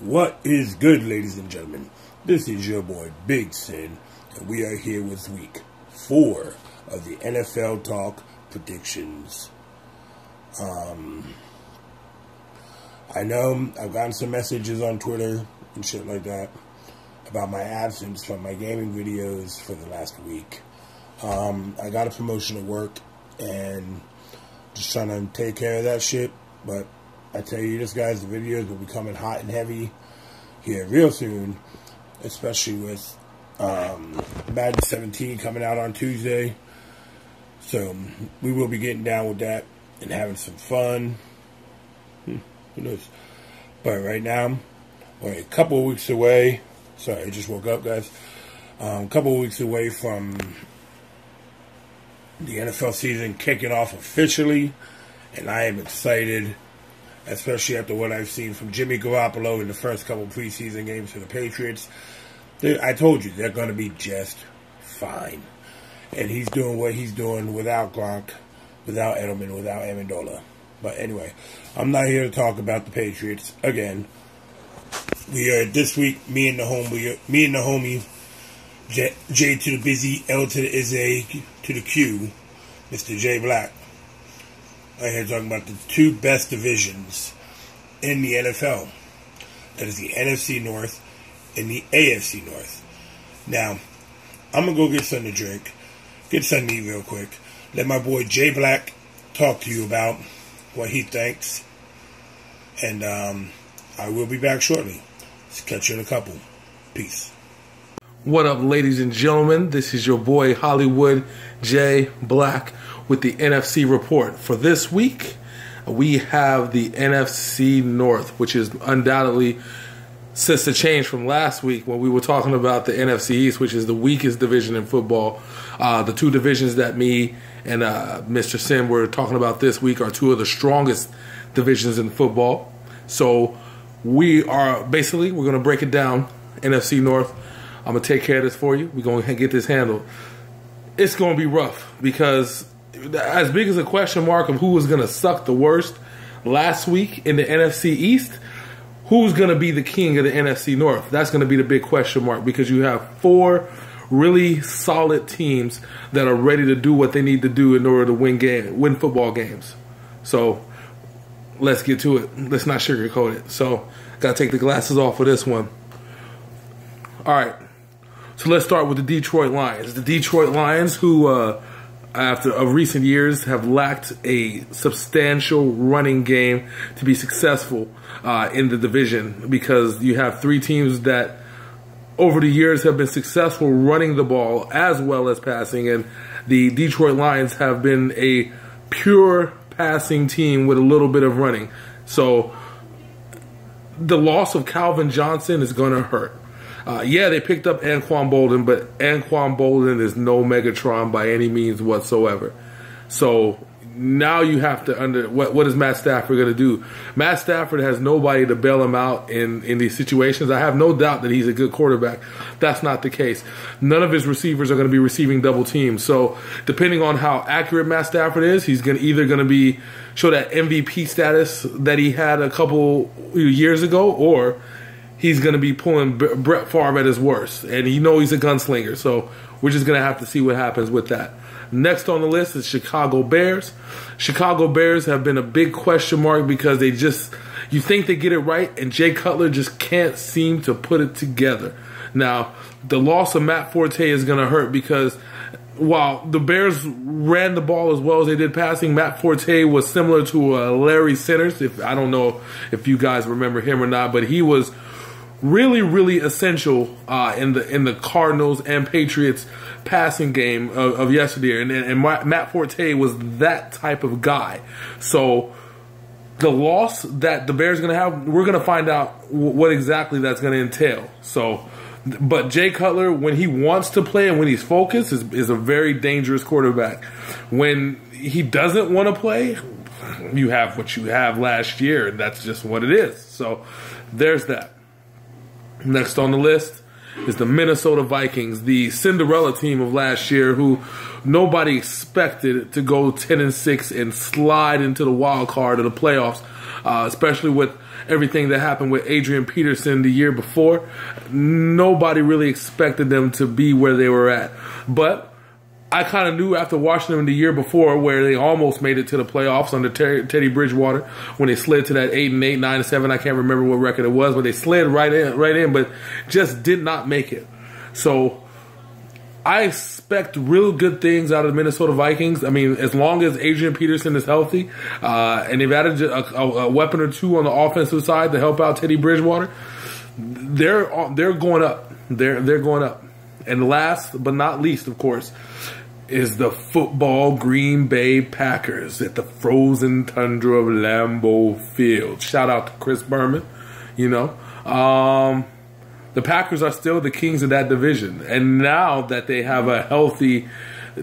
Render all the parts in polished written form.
What is good, ladies and gentlemen? This is your boy Big Sin, and we are here with week 4 of the NFL Talk predictions. I know I've gotten some messages on Twitter and shit like that about my absence from my gaming videos for the last week. I got a promotion at work and just trying to take care of that shit, but I tell you this, guys, the videos will be coming hot and heavy here real soon, especially with Madden 17 coming out on Tuesday. So we will be getting down with that and having some fun. Who knows? But right now, we're a couple of weeks away. Sorry, I just woke up, guys. A couple of weeks away from the NFL season kicking off officially, and I am excited, especially after what I've seen from Jimmy Garoppolo in the first couple preseason games for the Patriots. I told you, they're going to be just fine. And he's doing what he's doing without Gronk, without Edelman, without Amendola. But anyway, I'm not here to talk about the Patriots again. We are this week, me and the homie, J to the busy, L to the Izzy, to the Q, Mr. J-Blaq. I'm here talking about the two best divisions in the NFL. That is the NFC North and the AFC North. Now, I'm going to go get something to drink, get something to eat real quick. Let my boy J-Blaq talk to you about what he thinks. And I will be back shortly. Let's catch you in a couple. Peace. What up, ladies and gentlemen? This is your boy Hollywood J-Blaq with the NFC report. For this week, we have the NFC North, which is undoubtedly, since the change from last week when we were talking about the NFC East, which is the weakest division in football. The two divisions that me and Mr. Sim were talking about this week are two of the strongest divisions in football. So we're going to break it down, NFC North. I'm going to take care of this for you. We're going to get this handled. It's going to be rough because as big as a question mark of who was going to suck the worst last week in the NFC East, who's going to be the king of the NFC North? That's going to be the big question mark because you have 4 really solid teams that are ready to do what they need to do in order to win football games. So let's get to it. Let's not sugarcoat it. So got to take the glasses off for this one. All right. So let's start with the Detroit Lions. The Detroit Lions, who after recent years have lacked a substantial running game to be successful in the division, because you have 3 teams that over the years have been successful running the ball as well as passing, and the Detroit Lions have been a pure passing team with a little bit of running. So the loss of Calvin Johnson is going to hurt. Yeah, they picked up Anquan Bolden, but Anquan Bolden is no Megatron by any means whatsoever. So now you have to what is Matt Stafford going to do? Matt Stafford has nobody to bail him out in these situations. I have no doubt that he's a good quarterback. That's not the case. None of his receivers are going to be receiving double teams. So depending on how accurate Matt Stafford is, he's either going to be show that MVP status that he had a couple years ago, or he's going to be pulling Brett Favre at his worst. And you know he's a gunslinger, so we're just going to have to see what happens with that. Next on the list is Chicago Bears. Chicago Bears have been a big question mark because you think they get it right, and Jay Cutler just can't seem to put it together. Now, the loss of Matt Forte is going to hurt because while the Bears ran the ball as well as they did passing, Matt Forte was similar to Larry Centers. I don't know if you guys remember him or not, but he was really, really essential in the Cardinals and Patriots passing game of yesterday. And Matt Forte was that type of guy. So the loss that the Bears are going to have, we're going to find out what exactly that's going to entail. So, but Jay Cutler, when he wants to play and when he's focused, is a very dangerous quarterback. When he doesn't want to play, you have what you have last year, and that's just what it is. So there's that. Next on the list is the Minnesota Vikings, the Cinderella team of last year, who nobody expected to go 10-6 and slide into the wild card of the playoffs, especially with everything that happened with Adrian Peterson the year before, nobody really expected them to be where they were at. But I kind of knew after watching them the year before, where they almost made it to the playoffs under Teddy Bridgewater, when they slid to that 8-8, 9-7. I can't remember what record it was, but they slid right in, but just did not make it. So I expect real good things out of the Minnesota Vikings. I mean, as long as Adrian Peterson is healthy, and they've added a weapon or two on the offensive side to help out Teddy Bridgewater, they're going up. They're going up. And last but not least, of course, is the football Green Bay Packers at the frozen tundra of Lambeau Field. Shout out to Chris Berman. The Packers are still the kings of that division. And now that they have a healthy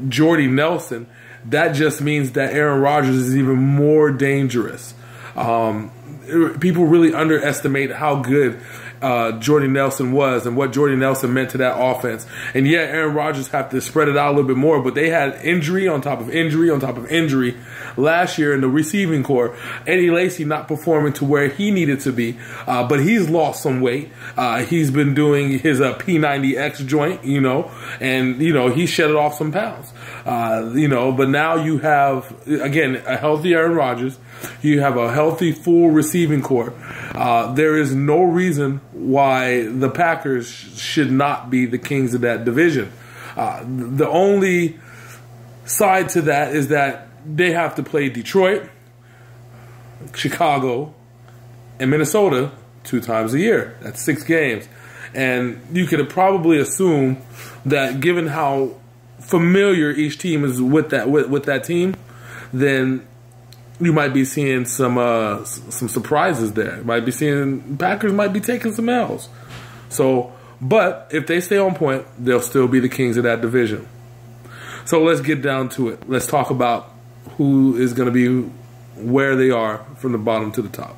Jordy Nelson, that just means that Aaron Rodgers is even more dangerous. People really underestimate how good Jordy Nelson was and what Jordy Nelson meant to that offense. And yeah, Aaron Rodgers have to spread it out a little bit more, but they had injury on top of injury on top of injury last year in the receiving core. Eddie Lacy not performing to where he needed to be, but he's lost some weight. He's been doing his P90X joint, and, he shedded off some pounds, but now you have, again, a healthy Aaron Rodgers. You have a healthy, full receiving core. There is no reason why the Packers should not be the kings of that division. The only side to that is that they have to play Detroit, Chicago, and Minnesota 2 times a year. That's 6 games. And you could probably assume that given how familiar each team is with that team, then you might be seeing some surprises there. You might be seeing Packers might be taking some L's. So, but if they stay on point, they'll still be the kings of that division. So let's get down to it. Let's talk about who is going to be where they are from the bottom to the top.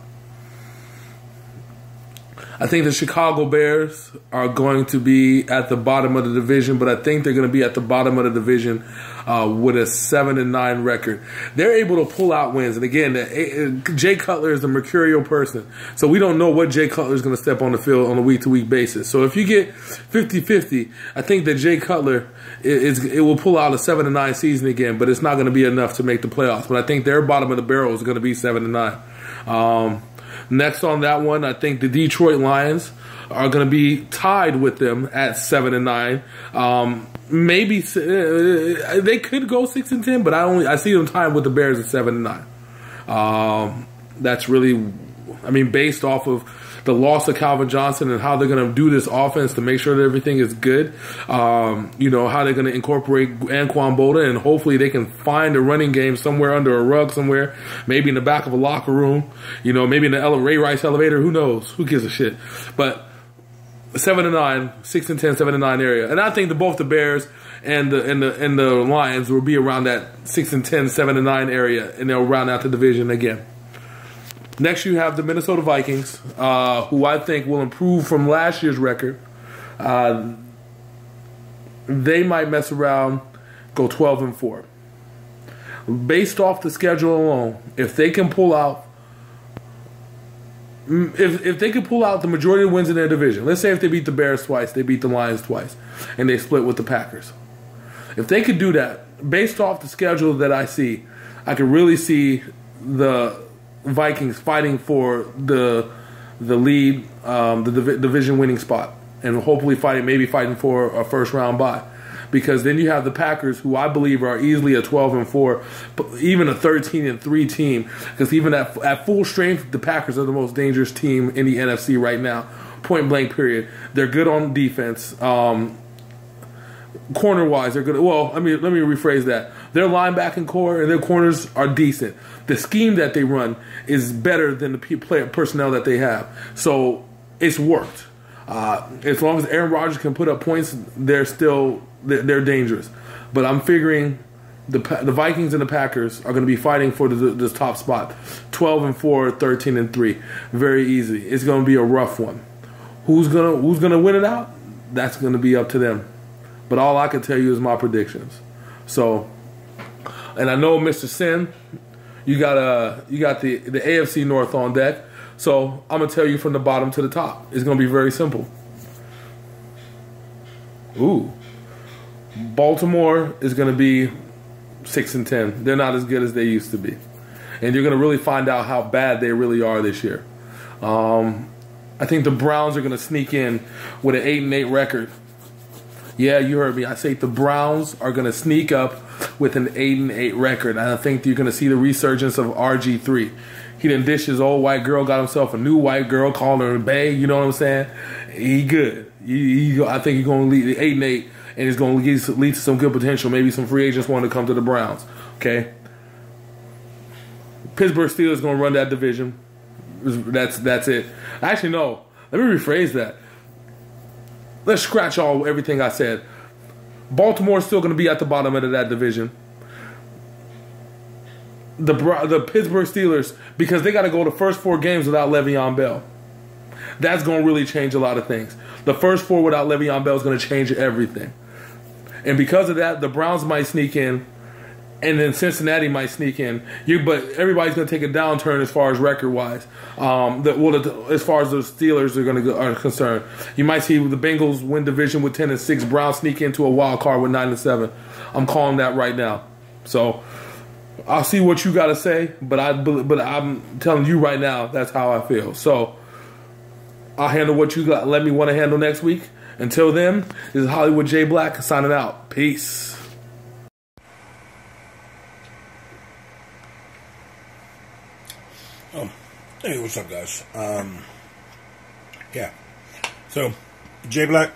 I think the Chicago Bears are going to be at the bottom of the division, but I think they're going to be at the bottom of the division with a 7-9 record. They're able to pull out wins. And again, Jay Cutler is the mercurial person. So we don't know what Jay Cutler is going to step on the field on a week-to-week basis. So if you get 50-50, I think that Jay Cutler, it will pull out a 7-9 season again, but it's not going to be enough to make the playoffs. But I think their bottom of the barrel is going to be 7-9. Next on that one, I think the Detroit Lions are going to be tied with them at 7-9. Maybe they could go 6-10, but I see them tied with the Bears at 7-9. That's really, based off of the loss of Calvin Johnson and how they're going to do this offense to make sure that everything is good. How they're going to incorporate Anquan Boldin, and hopefully they can find a running game somewhere under a rug somewhere, maybe in the back of a locker room, maybe in the Ray Rice elevator. Who knows? Who gives a shit? But 7-9, 6-10, 7-9 area, and I think that both the Bears and the Lions will be around that 6-10, 7-9 area, and they'll round out the division again. Next, you have the Minnesota Vikings, who I think will improve from last year's record. They might mess around, go 12-4. Based off the schedule alone, if they can pull out, if they can pull out the majority of wins in their division, let's say if they beat the Bears twice, they beat the Lions twice, and they split with the Packers. If they could do that, based off the schedule that I see, I could really see the Vikings fighting for the lead, the division winning spot, and hopefully fighting for a first round bye. Because then you have the Packers, who I believe are easily a 12-4, even a 13-3 team. Because even at full strength, the Packers are the most dangerous team in the NFC right now. Point blank, period. They're good on defense. Corner-wise, they're good. Well, let me rephrase that. Their linebacking core and their corners are decent. The scheme that they run is better than the personnel that they have. So it's worked. As long as Aaron Rodgers can put up points, they're dangerous. But I'm figuring the Vikings and the Packers are going to be fighting for this top spot. 12-4, 13-3, very easy. It's going to be a rough one. Who's gonna win it out? That's going to be up to them. But all I can tell you is my predictions. So, and I know Mr. Sin, you got the AFC North on deck. So I'm going to tell you from the bottom to the top. It's going to be very simple. Ooh. Baltimore is going to be 6-10. They're not as good as they used to be. And you're going to really find out how bad they really are this year. I think the Browns are going to sneak in with an 8-8 record. Yeah, you heard me. I say the Browns are going to sneak up with an 8-8 record. And I think you're going to see the resurgence of RG3. He done dished his old white girl, got himself a new white girl, calling her Bae. You know what I'm saying? He good. I think he's going to lead the 8-8, and it's going to lead to some good potential. Maybe some free agents want to come to the Browns. Okay. Pittsburgh Steelers going to run that division. That's it. Actually, no. Let me rephrase that. Let's scratch everything I said. Baltimore's still going to be at the bottom end of that division. The Pittsburgh Steelers, because they got to go the first 4 games without Le'Veon Bell. That's going to really change a lot of things. The first 4 without Le'Veon Bell is going to change everything. And because of that, the Browns might sneak in, and then Cincinnati might sneak in. But everybody's going to take a downturn as far as record-wise. As far as the Steelers are concerned, you might see the Bengals win division with 10-6. Browns sneak into a wild card with 9-7. I'm calling that right now. So I'll see what you got to say, but I'm telling you right now that's how I feel. So I'll handle what you got. Let me want to handle next week. Until then, this is Hollywood J-Blaq signing out. Peace. Hey, what's up, guys? Yeah. So, J-Blaq,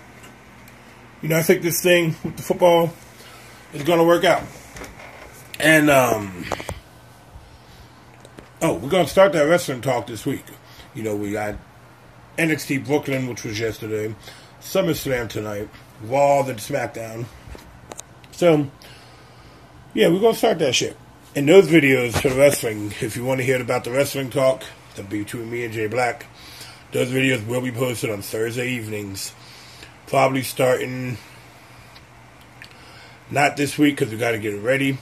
I think this thing with the football is going to work out. And, we're going to start that wrestling talk this week. We got NXT Brooklyn, which was yesterday, SummerSlam tonight, Raw, then SmackDown. So, yeah, we're going to start that shit. And those videos for the wrestling, if you want to hear about the wrestling talk, that'll be between me and J-Blaq. Those videos will be posted on Thursday evenings. Probably starting, not this week because we got to get it ready,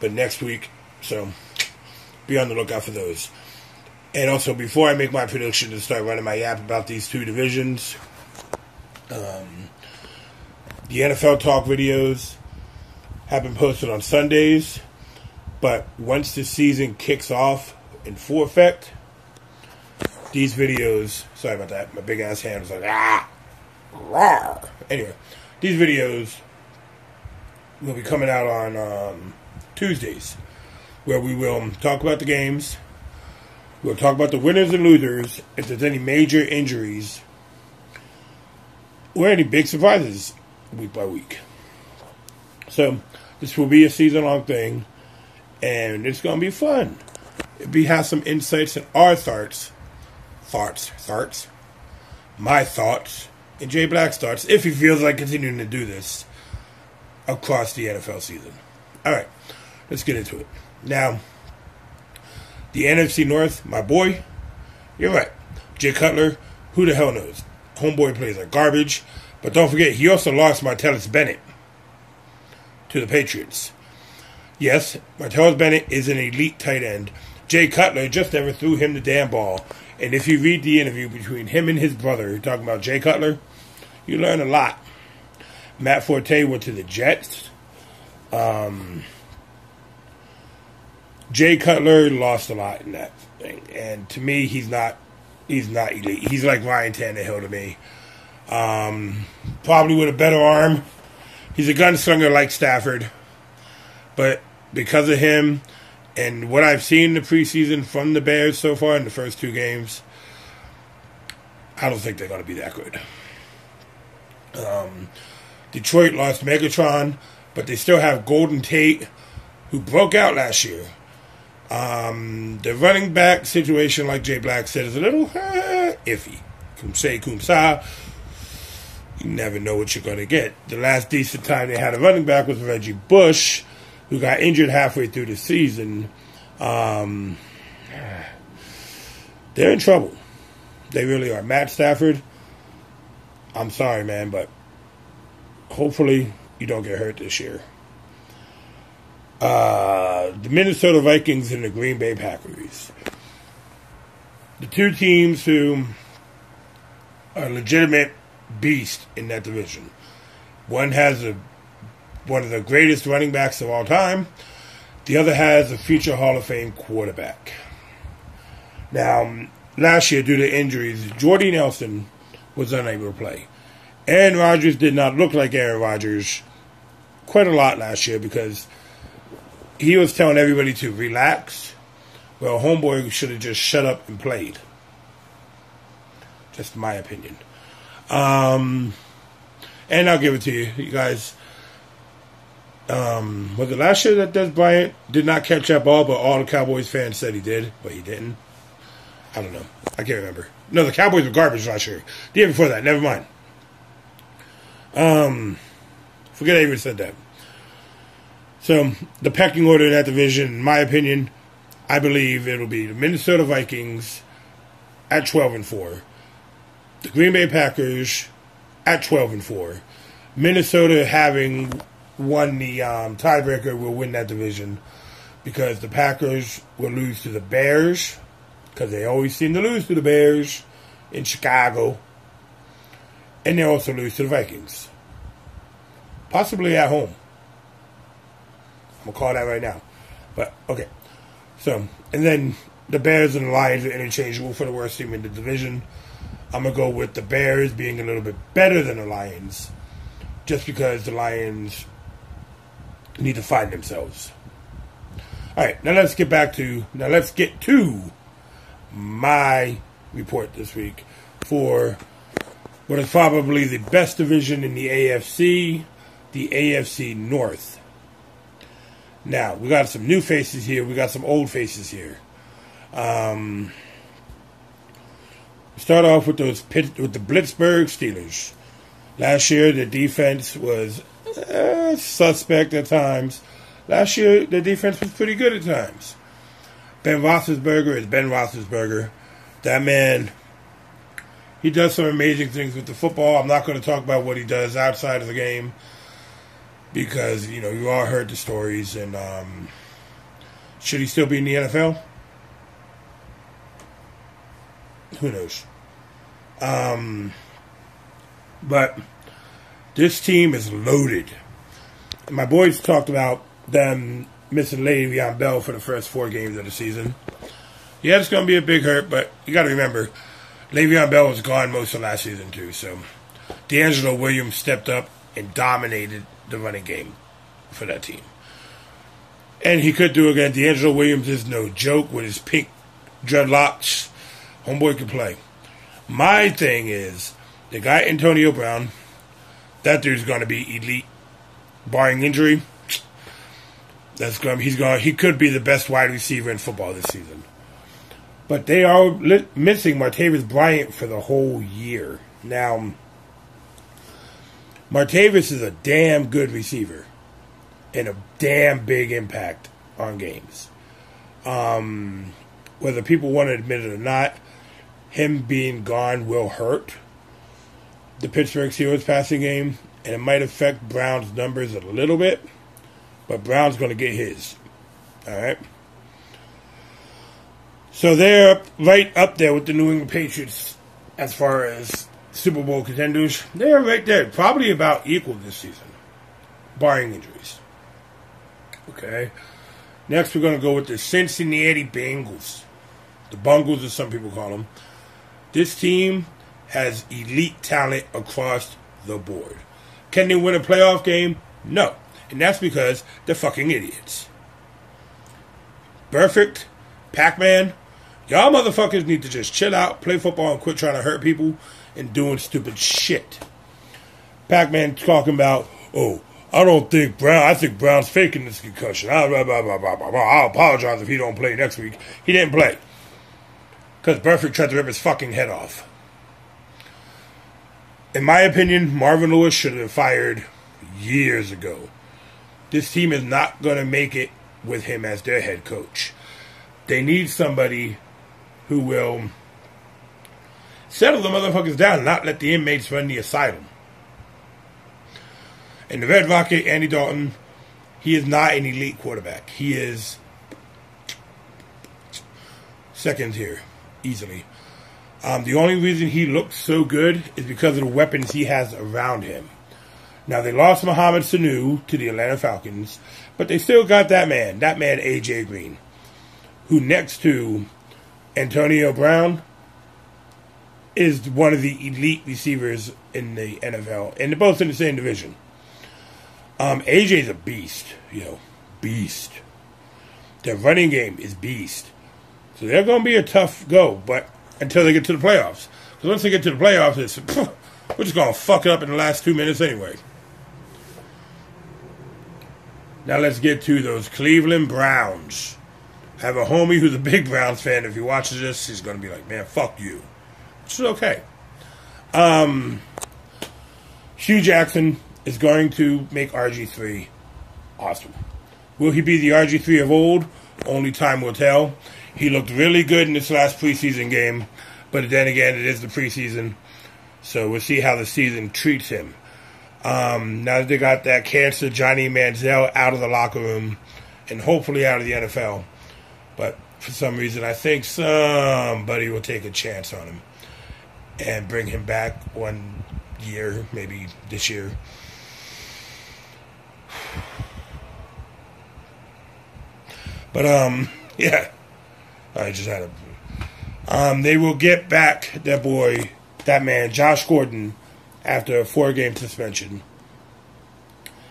but next week. So, be on the lookout for those. And also, before I make my prediction and start running my yap about these 2 divisions, the NFL talk videos have been posted on Sundays. But once the season kicks off in full effect, these videos, sorry about that, my big ass hand was like, rawr. Anyway, these videos will be coming out on Tuesdays, where we will talk about the games, we'll talk about the winners and losers, if there's any major injuries, or any big surprises week by week. So, this will be a season-long thing. And it's going to be fun. We have some insights and our thoughts, my thoughts, and J-Blaq's thoughts, if he feels like continuing to do this across the NFL season. All right, let's get into it. Now, the NFC North, my boy, you're right. Jay Cutler, who the hell knows? Homeboy plays like garbage. But don't forget, he also lost Martellus Bennett to the Patriots. Yes, Martellus Bennett is an elite tight end. Jay Cutler just never threw him the damn ball. And if you read the interview between him and his brother, talking about Jay Cutler, you learn a lot. Matt Forte went to the Jets. Jay Cutler lost a lot in that thing. And to me, he's not elite. He's like Ryan Tannehill to me. Probably with a better arm. He's a gunslinger like Stafford. But because of him and what I've seen in the preseason from the Bears so far in the first 2 games, I don't think they're going to be that good. Detroit lost Megatron, but they still have Golden Tate, who broke out last year. The running back situation, like J-Blaq said, is a little iffy. Cum sa. You never know what you're going to get. The last decent time they had a running back was Reggie Bush, who got injured halfway through the season. They're in trouble. They really are. Matt Stafford, I'm sorry, man, but hopefully you don't get hurt this year. The Minnesota Vikings and the Green Bay Packers. the two teams who are legitimate beasts in that division. One has one of the greatest running backs of all time. The other has a future Hall of Fame quarterback. Now, last year, due to injuries, Jordy Nelson was unable to play. Aaron Rodgers did not look like Aaron Rodgers quite a lot last year because he was telling everybody to relax. Well, homeboy should have just shut up and played. Just my opinion. And I'll give it to you. You guys, was it last year that Des Bryant did not catch that ball, but all the Cowboys fans said he did, but he didn't? I don't know. I can't remember. No, the Cowboys were garbage last year. The year before that, never mind. Forget I even said that. So, the pecking order in that division, in my opinion, I believe it'll be the Minnesota Vikings at 12-4. The Green Bay Packers at 12-4. Minnesota, having won the tiebreaker, will win that division because the Packers will lose to the Bears because they always seem to lose to the Bears in Chicago. And they also lose to the Vikings. Possibly at home. I'm going to call that right now. But, okay. So, and then the Bears and the Lions are interchangeable for the worst team in the division. I'm going to go with the Bears being a little bit better than the Lions. Just because the Lions need to find themselves. Alright, now let's get to my report this week for what is probably the best division in the AFC, the AFC North. Now, we got some new faces here. We got some old faces here. Start off with the Pittsburgh Steelers. Last year, the defense was suspect at times. Last year, the defense was pretty good at times. Ben Roethlisberger is Ben Roethlisberger. That man, he does some amazing things with the football. I'm not going to talk about what he does outside of the game because, you know, you all heard the stories. And should he still be in the NFL? Who knows? But this team is loaded. And my boys talked about them missing Le'Veon Bell for the first 4 games of the season. Yeah, it's going to be a big hurt, but you got to remember, Le'Veon Bell was gone most of last season too. So D'Angelo Williams stepped up and dominated the running game for that team. And he could do it again. D'Angelo Williams is no joke with his pink dreadlocks. Homeboy can play. My thing is, the guy Antonio Brown, that dude's going to be elite, barring injury. He could be the best wide receiver in football this season. But they are missing Martavis Bryant for the whole year. Now, Martavis is a damn good receiver and a damn big impact on games. Whether people want to admit it or not, him being gone will hurt the Pittsburgh Steelers passing game, and it might affect Brown's numbers a little bit, but Brown's going to get his. All right? So they're right up there with the New England Patriots as far as Super Bowl contenders. They're right there, probably about equal this season, barring injuries. Okay? Next, we're going to go with the Cincinnati Bengals. The Bungles, as some people call them. This team has elite talent across the board. Can they win a playoff game? No. And that's because they're fucking idiots. Perfect. Pac-Man. Y'all motherfuckers need to just chill out, play football, and quit trying to hurt people and doing stupid shit. Pac-Man talking about, I think Brown's faking this concussion. I'll apologize if he don't play next week. He didn't play. Because Burfict tried to rip his fucking head off. In my opinion, Marvin Lewis should have been fired years ago. This team is not going to make it with him as their head coach. They need somebody who will settle the motherfuckers down and not let the inmates run the asylum. And the Red Rocket, Andy Dalton, he is not an elite quarterback. He is second tier. easily. The only reason he looks so good is because of the weapons he has around him. Now, they lost Mohamed Sanu to the Atlanta Falcons, but they still got that man A.J. Green, who next to Antonio Brown is one of the elite receivers in the NFL, and they're both in the same division. AJ's a beast, beast. Their running game is beast. So they're going to be a tough go, but until they get to the playoffs. Because once they get to the playoffs, we're just going to fuck it up in the last 2 minutes anyway. Now let's get to those Cleveland Browns. I have a homie who's a big Browns fan. If he watches this, he's going to be like, man, fuck you. Which is okay. Hugh Jackson is going to make RG3 awesome. Will he be the RG3 of old? Only time will tell. He looked really good in this last preseason game, but then again, it is the preseason, so we'll see how the season treats him. Now that they got that cancer Johnny Manziel out of the locker room, and hopefully out of the NFL, but for some reason, I think somebody will take a chance on him and bring him back 1 year, maybe this year. But, yeah. I just had a... they will get back that man, Josh Gordon, after a 4-game suspension.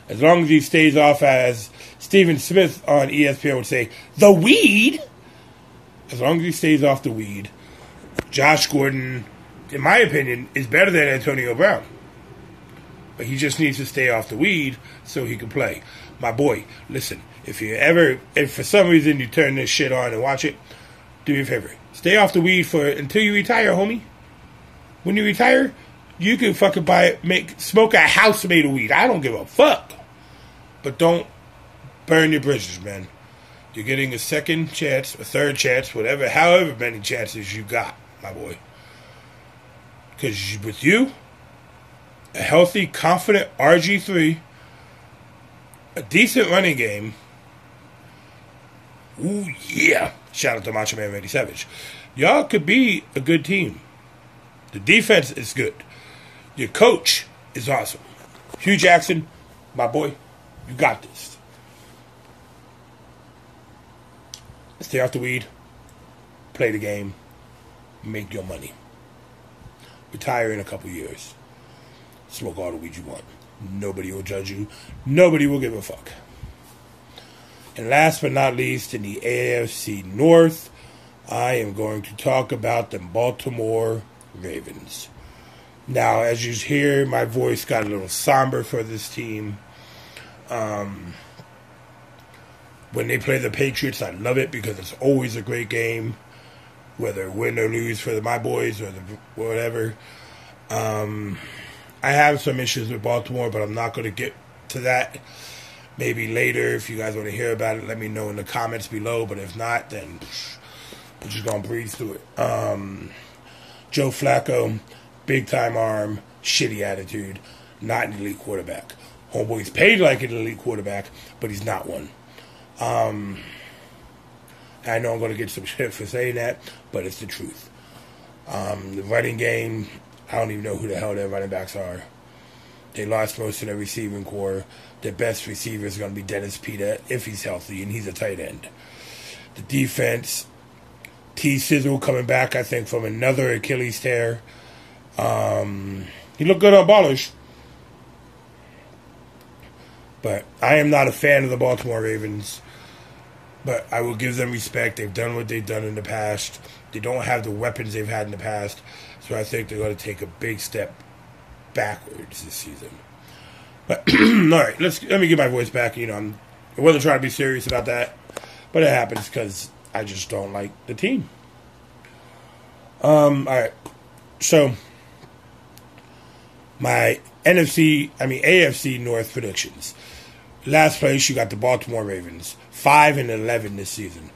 As long as he stays off, as Stephen Smith on ESPN would say, the weed. As long as he stays off the weed, Josh Gordon, in my opinion, is better than Antonio Brown. But he just needs to stay off the weed so he can play. My boy, listen, if for some reason you turn this shit on and watch it, do me a favor. Stay off the weed until you retire, homie. When you retire, you can fucking smoke a house made of weed. I don't give a fuck. But don't burn your bridges, man. You're getting a second chance, a third chance, however many chances you got, my boy. Because with you, a healthy, confident RG3, a decent running game. Ooh, yeah. Shout out to Macho Man Randy Savage. Y'all could be a good team. The defense is good. Your coach is awesome. Hugh Jackson, my boy, you got this. Stay off the weed. Play the game. Make your money. Retire in a couple years. Smoke all the weed you want. Nobody will judge you. Nobody will give a fuck. And last but not least, in the AFC North, I am going to talk about the Baltimore Ravens. Now, as you hear, my voice got a little somber for this team. When they play the Patriots, I love it because it's always a great game, whether win or lose for my boys or whatever. I have some issues with Baltimore, but I'm not going to get to that. Maybe later, if you guys want to hear about it, let me know in the comments below. But if not, then we're just going to breeze through it. Joe Flacco, big-time arm, shitty attitude, not an elite quarterback. Homeboy's paid like an elite quarterback, but he's not one. I know I'm going to get some shit for saying that, but it's the truth. The running game, I don't even know who the hell their running backs are. They lost most of their receiving core. Their best receiver is going to be Dennis Pitta if he's healthy, and he's a tight end. The defense, T. Sizzle coming back, I think, from another Achilles tear. He looked good on Ballers. But I am not a fan of the Baltimore Ravens. But I will give them respect. They've done what they've done in the past. They don't have the weapons they've had in the past. So I think they're going to take a big step backwards this season. But all right, let me get my voice back. I wasn't trying to be serious about that, but it happens because I just don't like the team. All right, so my AFC North predictions. Last place, you got the Baltimore Ravens, 5-11 this season.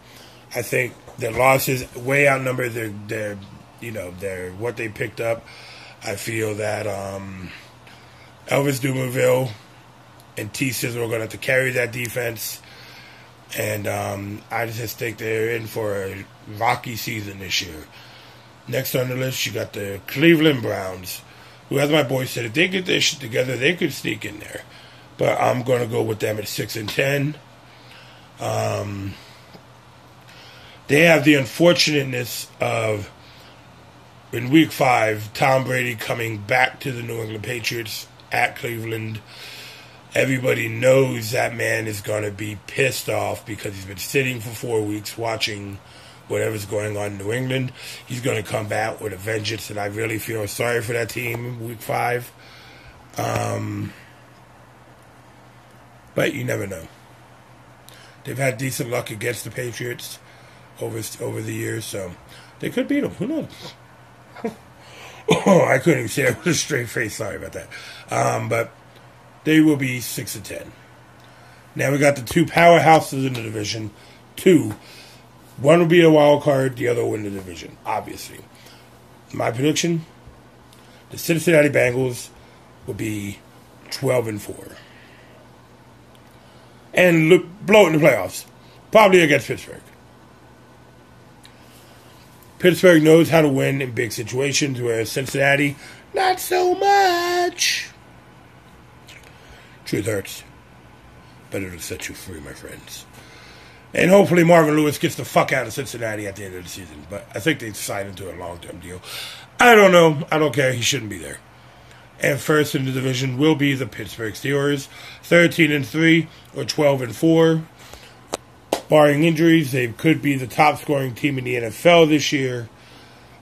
I think their losses way outnumber their what they picked up. I feel that Elvis Dumerville and T. Sizzle are going to have to carry that defense. And I just think they're in for a rocky season this year. Next on the list, you got the Cleveland Browns, who, as my boy said, if they get their shit together, they could sneak in there. But I'm going to go with them at 6-10. They have the unfortunateness of, in Week 5, Tom Brady coming back to the New England Patriots at Cleveland. Everybody knows that man is going to be pissed off because he's been sitting for 4 weeks watching whatever's going on in New England. He's going to come back with a vengeance, and I really feel sorry for that team in Week 5. But you never know. They've had decent luck against the Patriots over the years, so they could beat them. Who knows? Oh, I couldn't even say it with a straight face. Sorry about that. But they will be 6-10. Now we got the two powerhouses in the division. One will be a wild card, the other will win the division, obviously. My prediction, the Cincinnati Bengals will be 12-4. And blow it in the playoffs. Probably against Pittsburgh. Pittsburgh knows how to win in big situations, whereas Cincinnati, not so much. Truth hurts. But it'll set you free, my friends. And hopefully Marvin Lewis gets the fuck out of Cincinnati at the end of the season. But I think they signed into a long-term deal. I don't know. I don't care. He shouldn't be there. And first in the division will be the Pittsburgh Steelers. 13-3 or 12-4. Barring injuries, they could be the top scoring team in the NFL this year.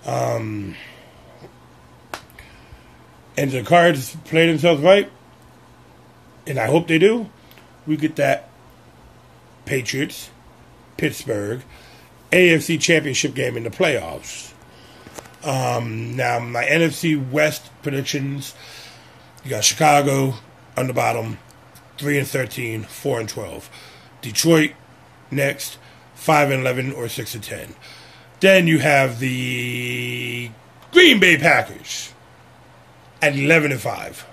And the Cards play themselves right. And I hope they do. We get that Patriots-Pittsburgh AFC Championship game in the playoffs. Now, my NFC West predictions, you got Chicago on the bottom, 3-13, 4-12. Detroit next, 5-11 or 6-10. Then you have the Green Bay Packers at 11-5.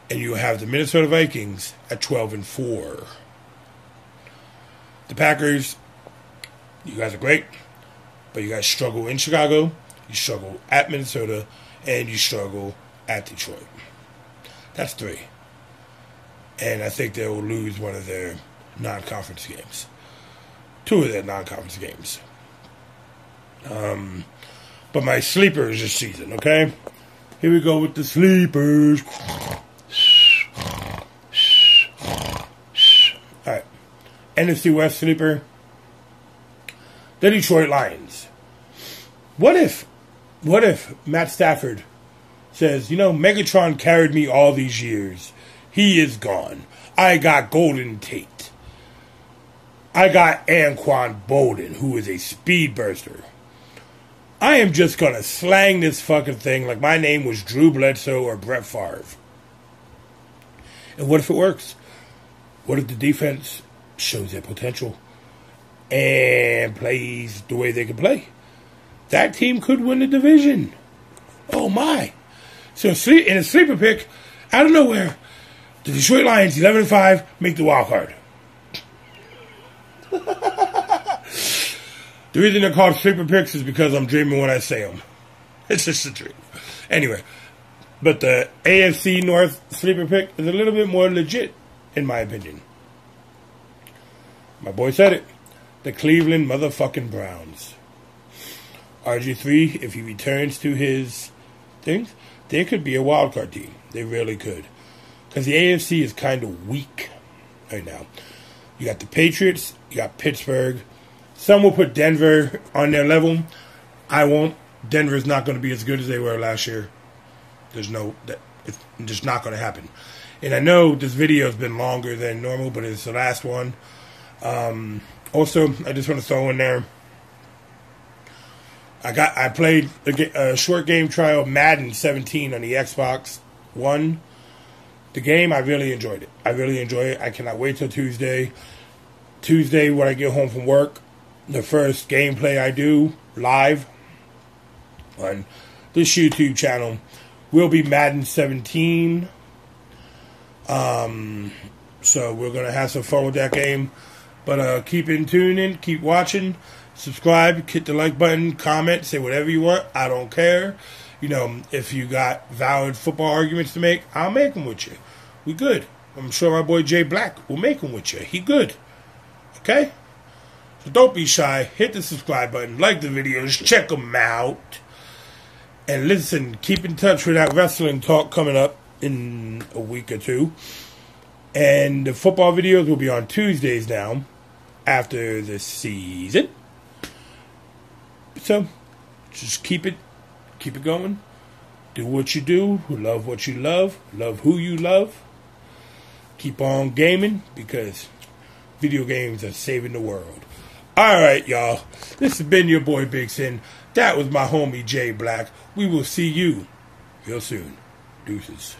And you have the Minnesota Vikings at 12-4. The Packers, you guys are great. But you guys struggle in Chicago, you struggle at Minnesota, and you struggle at Detroit. That's 3. And I think they will lose one of their non-conference games. 2 of their non-conference games. But my sleepers this season, okay? Here we go with the sleepers. Alright. NFC West sleeper. The Detroit Lions. What if Matt Stafford says, Megatron carried me all these years. He is gone. I got Golden Tate. I got Anquan Bolden, who is a speed burster. I am just going to slang this fucking thing like my name was Drew Bledsoe or Brett Favre. And what if it works? What if the defense shows their potential and plays the way they can play? That team could win the division. Oh my. So in a sleeper pick, out of nowhere, the Detroit Lions, 11-5, make the wild card. The reason they're called sleeper picks is because I'm dreaming when I say them. It's just a dream. Anyway, but the AFC North sleeper pick is a little bit more legit, in my opinion. My boy said it. The Cleveland motherfucking Browns. RG3, if he returns to his things, they could be a wild card team. They really could. Because the AFC is kind of weak right now. You got the Patriots, you got Pittsburgh. Some will put Denver on their level. I won't. Denver's not going to be as good as they were last year. It's just not going to happen. And I know this video has been longer than normal, but it's the last one. Also, I just want to throw in there, I played a short game trial, Madden 17 on the Xbox One. The game, I really enjoyed it. I really enjoy it. I cannot wait till Tuesday. Tuesday, when I get home from work, the first gameplay I do live on this YouTube channel will be Madden 17. So we're going to have some fun with that game. But keep in tuning, keep watching. subscribe, hit the like button, comment, say whatever you want. I don't care. You know, if you got valid football arguments to make, I'll make them with you. We good. I'm sure our boy J-Blaq will make them with you. He good. Okay? So don't be shy. Hit the subscribe button. Like the videos. Check them out. And listen, keep in touch with that wrestling talk coming up in a week or two. And the football videos will be on Tuesdays now after the season. So, just keep it going. Do what you do. Love what you love. Love who you love. Keep on gaming because video games are saving the world. Alright, y'all. This has been your boy Big Sin. That was my homie J-Blaq. We will see you real soon. Deuces.